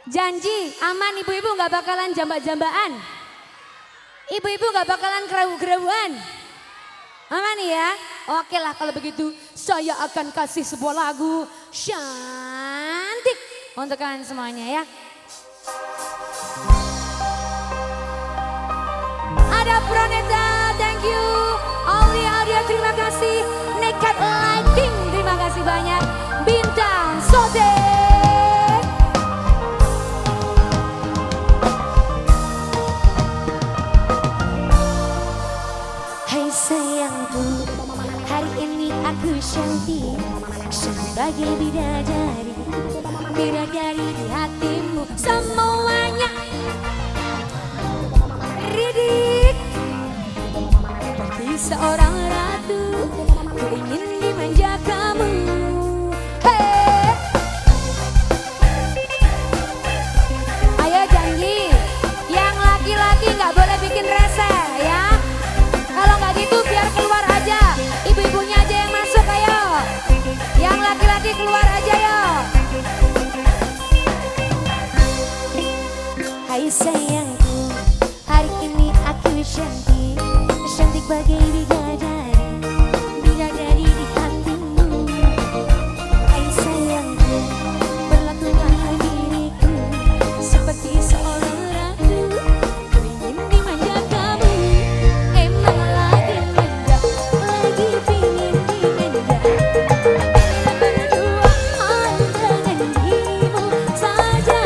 Janji aman ibu-ibu gak bakalan jambak-jambaan. Ibu-ibu gak bakalan kerawu-kerawuan. Aman ya? Oke lah kalau begitu saya akan kasih sebuah lagu cantik untuk kalian semuanya ya. Ada Proneta, thank you. Auli Audio, terima kasih. Nekat Lighting, terima kasih banyak. Bintang Sote. Hai sayangku, hari ini aku cantik sebagai bidadari. Bidadari di hatimu semuanya. Ridik seperti seorang ratu, ku ingin dimanja kamu. Hey. Ayo janji, yang laki-laki gak boleh bikin rese ya. Kalau gak gitu biar keluar aja, ibu-ibunya aja yang masuk ayo. Yang laki-laki keluar aja yo. Hai sayangku, hari ini aku cantik, cantik bagai bidadari, bidadari di hatimu. Hai sayangku, perlakukan diriku seperti seorang ratu, ku ingin dimanja kamu. Emang lagi manja, lagi pingin dimanja. Berduaan dengan dirimu saja.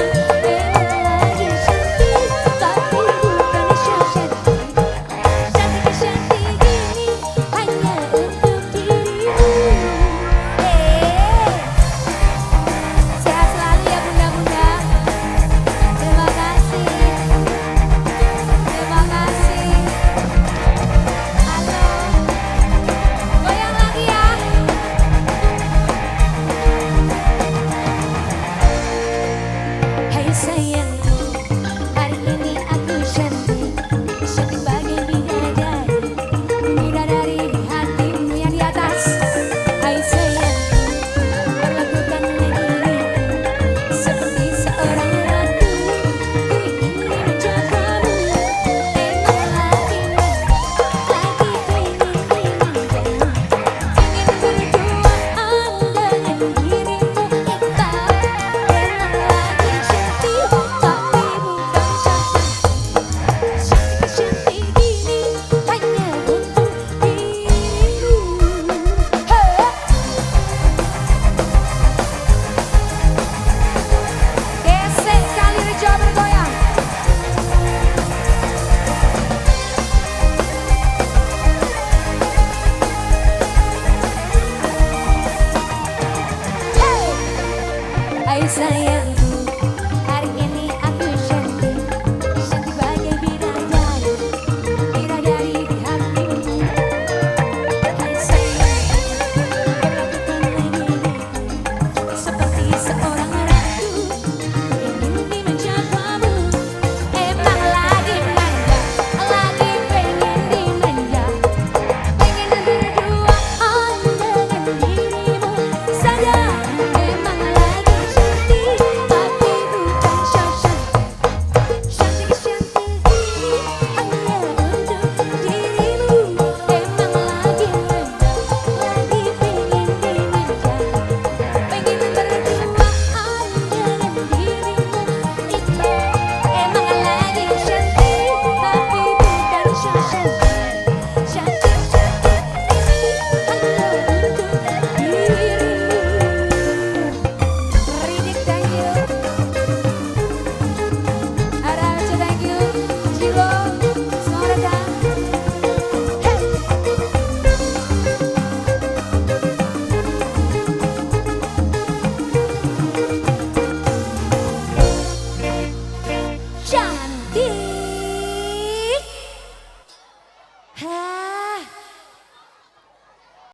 Sayang